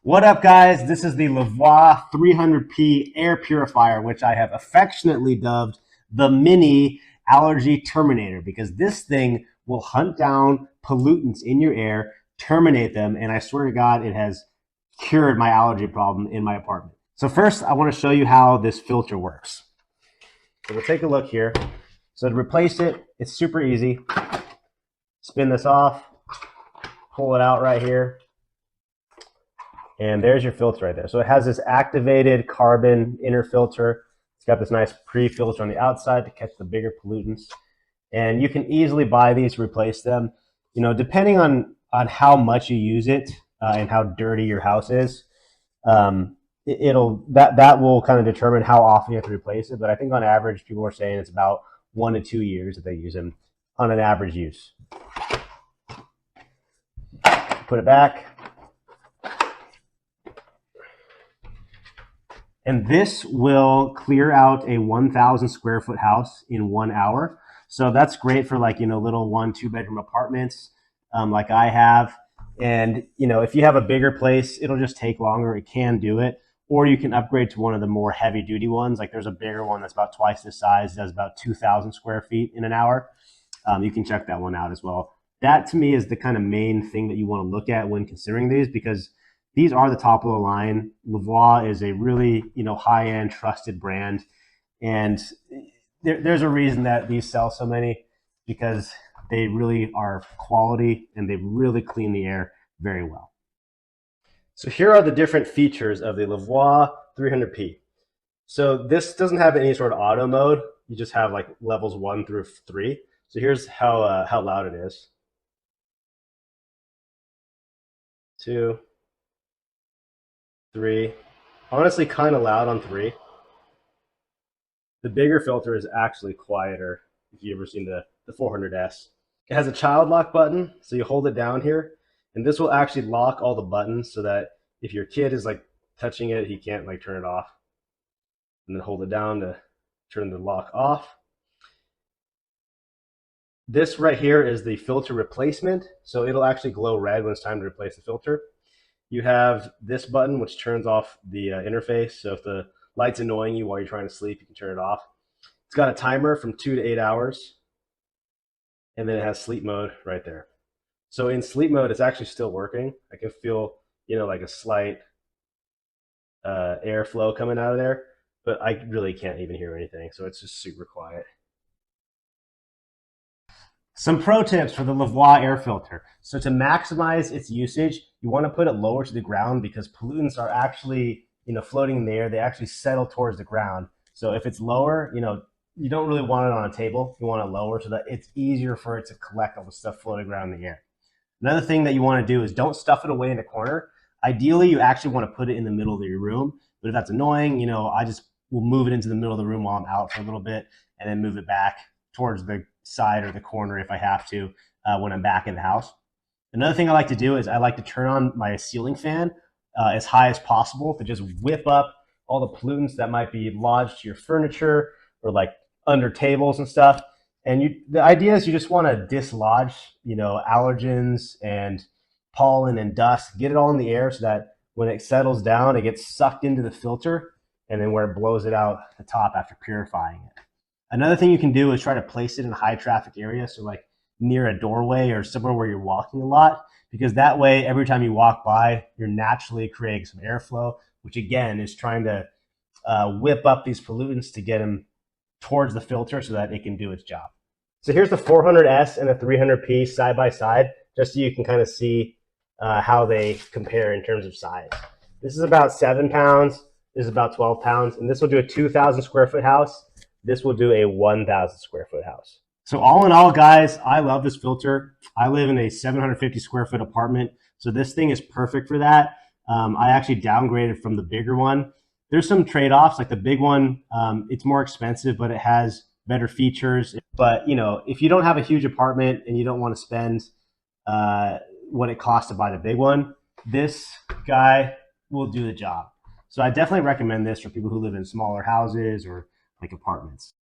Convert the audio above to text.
What up, guys? This is the LEVOIT 300p Air Purifier, which I have affectionately dubbed the mini allergy terminator, because this thing will hunt down pollutants in your air, terminate them, and I swear to God, it has cured my allergy problem in my apartment. So first, I want to show you how this filter works. So we'll take a look here. So to replace it, it's super easy. Spin this off, pull it out right here. And there's your filter right there. So it has this activated carbon inner filter. It's got this nice pre-filter on the outside to catch the bigger pollutants. And you can easily buy these to replace them. You know, depending on how much you use it and how dirty your house is, that will kind of determine how often you have to replace it. But I think on average, people are saying it's about 1 to 2 years that they use them on an average use. Put it back. And this will clear out a 1,000 square foot house in 1 hour. So that's great for, like, little 1-2 bedroom apartments like I have. And, if you have a bigger place, it'll just take longer. It can do it. Or you can upgrade to one of the more heavy duty ones. Like there's a bigger one that's about twice this size, does about 2,000 square feet in an hour. You can check that one out as well. That to me is the kind of main thing that you want to look at when considering these, because these are the top of the line. LEVOIT is a really, high-end trusted brand. And there's a reason that these sell so many, because they really are quality and they really clean the air very well. So here are the different features of the LEVOIT 300p. So this doesn't have any sort of auto mode. You just have like levels 1 through 3. So here's how loud it is. 2, 3. Honestly, kind of loud on 3. The bigger filter is actually quieter, if you've ever seen the 400S. It has a child lock button, so you hold it down here, and this will actually lock all the buttons so that if your kid is like touching it, he can't like turn it off. And then hold it down to turn the lock off. This right here is the filter replacement, so it'll actually glow red when it's time to replace the filter. You have this button which turns off the interface, so if the light's annoying you while you're trying to sleep, you can turn it off. It's got a timer from 2 to 8 hours, and then it has sleep mode right there. So in sleep mode, it's actually still working. I can feel, like a slight airflow coming out of there, but I really can't even hear anything, so it's just super quiet. Some pro tips for the LEVOIT air filter. So to maximize its usage, you want to put it lower to the ground, because pollutants are actually, floating in the air. They actually settle towards the ground. So if it's lower, you don't really want it on a table. You want it lower so that it's easier for it to collect all the stuff floating around in the air. Another thing that you want to do is don't stuff it away in a corner. Ideally, you actually want to put it in the middle of your room. But if that's annoying, I just will move it into the middle of the room while I'm out for a little bit, and then move it back towards the side or the corner if I have to when I'm back in the house. Another thing I like to do is I like to turn on my ceiling fan as high as possible to just whip up all the pollutants that might be lodged to your furniture or like under tables and stuff. And the idea is you just want to dislodge, allergens and pollen and dust, get it all in the air so that when it settles down, it gets sucked into the filter, and then where it blows it out the top after purifying it. Another thing you can do is try to place it in a high traffic area, so like near a doorway or somewhere where you're walking a lot, because that way every time you walk by, you're naturally creating some airflow, which again is trying to whip up these pollutants to get them towards the filter so that it can do its job. So here's the 400S and the 300P side by side, just so you can kind of see how they compare in terms of size. This is about 7 pounds, this is about 12 pounds, and this will do a 2,000 square foot house. This will do a 1,000 square foot house. So all in all, guys, I love this filter. I live in a 750 square foot apartment, so this thing is perfect for that. I actually downgraded from the bigger one. There's some trade-offs, like the big one, it's more expensive, but it has better features. But if you don't have a huge apartment and you don't want to spend what it costs to buy the big one, this guy will do the job. So I definitely recommend this for people who live in smaller houses or like apartments.